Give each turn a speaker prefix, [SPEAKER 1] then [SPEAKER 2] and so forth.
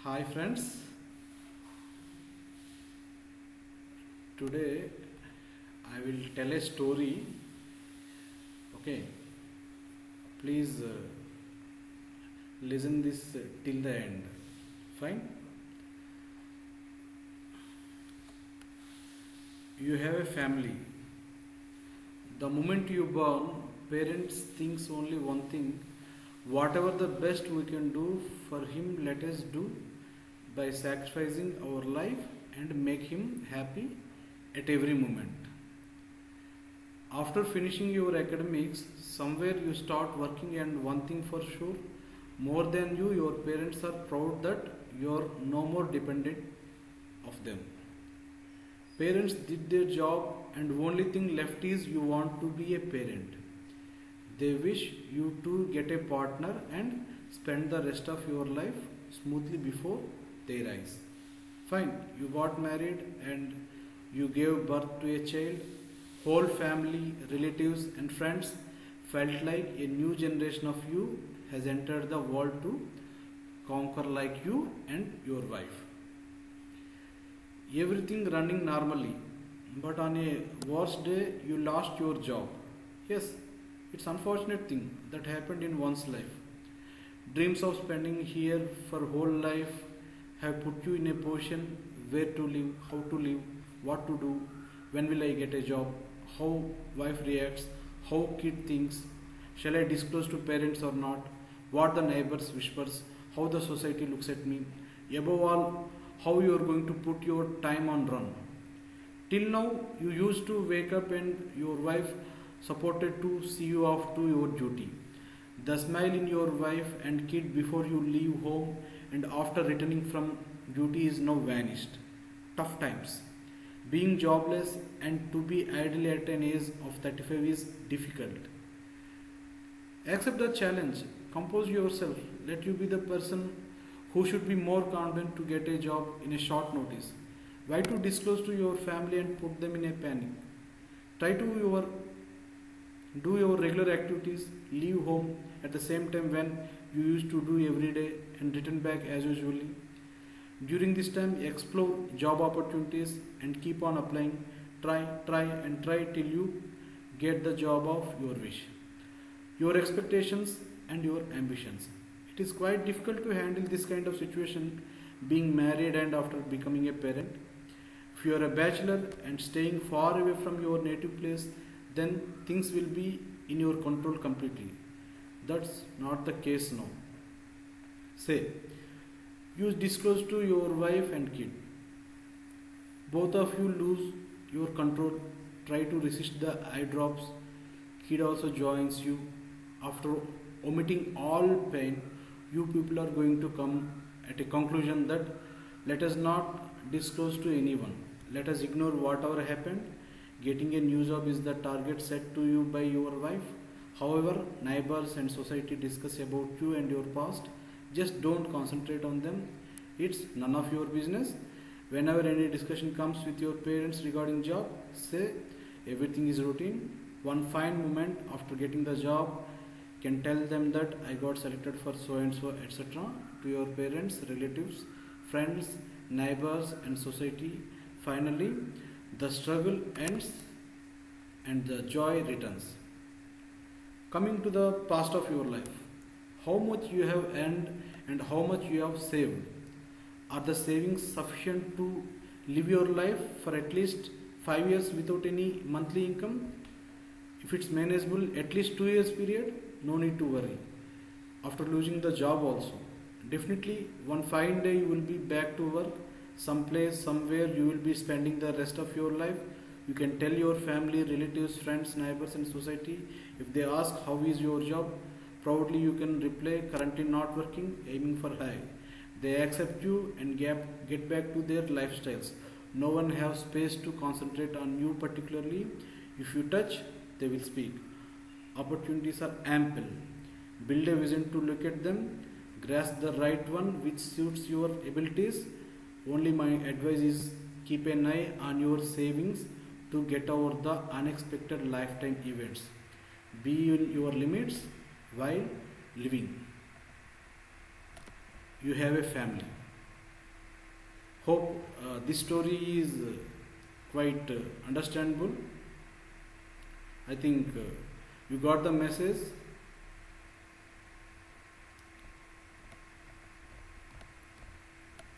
[SPEAKER 1] Hi friends, today I will tell a story. Okay, please listen this till the end. Fine. You have a family. The moment you born, parents thinks only one thing. Whatever the best we can do for him, let us do by sacrificing our life and make him happy at every moment. After finishing your academics, somewhere you start working, and one thing for sure, more than you, your parents are proud that you are no more dependent of them. Parents did their job, and only thing left is you want to be a parent. They wish you to get a partner and spend the rest of your life smoothly before their eyes. Fine, you got married and you gave birth to a child. Whole family, relatives, and friends felt like a new generation of you has entered the world to conquer, like you and your wife. Everything running normally, but on a worse day, you lost your job. Yes, it's unfortunate thing that happened in one's life. Dreams of spending here for whole life have put you in a position where to live, how to live, what to do, when will I get a job, how wife reacts, how kid thinks, shall I disclose to parents or not, what the neighbors whispers, how the society looks at me, above all, how you are going to put your time on run. Till now, you used to wake up and your wife supported to see you off to your duty. The smile in your wife and kid before you leave home and after returning from duty is now vanished. Tough times. Being jobless and to be idle at an age of 35 is difficult. Accept the challenge. Compose yourself. Let you be the person who should be more confident to get a job in a short notice. Why to disclose to your family and put them in a panic? Try to do your regular activities, leave home at the same time when you used to do every day and return back as usually. During this time, explore job opportunities and keep on applying. Try and try till you get the job of your wish. Your expectations and your ambitions. It is quite difficult to handle this kind of situation being married and after becoming a parent. If you are a bachelor and staying far away from your native place, then things will be in your control completely. That's not the case now. Say, you disclose to your wife and kid. Both of you lose your control. Try to resist the eye drops. Kid also joins you. After omitting all pain, you people are going to come at a conclusion that let us not disclose to anyone. Let us ignore whatever happened. Getting a new job is the target set to you by your wife. However, neighbors and society discuss about you and your past. Just don't concentrate on them. It's none of your business. Whenever any discussion comes with your parents regarding job, say everything is routine. One fine moment after getting the job can tell them that I got selected for so and so, etc. to your parents, relatives, friends, neighbors, and society. Finally, the struggle ends and the joy returns. Coming to the past of your life, how much you have earned and how much you have saved. Are the savings sufficient to live your life for at least 5 years without any monthly income? If it's manageable, at least 2 years period, no need to worry. After losing the job also, definitely one fine day you will be back to work, someplace, somewhere you will be spending the rest of your life. You can tell your family, relatives, friends, neighbors and society. If they ask how is your job, proudly you can reply currently not working, aiming for high. They accept you and get back to their lifestyles. No one has space to concentrate on you particularly. If you touch, they will speak. Opportunities are ample. Build a vision to look at them. Grasp the right one which suits your abilities. Only my advice is keep an eye on your savings to get over the unexpected lifetime events. Be in your limits while living. You have a family. Hope this story is quite understandable. I think you got the message.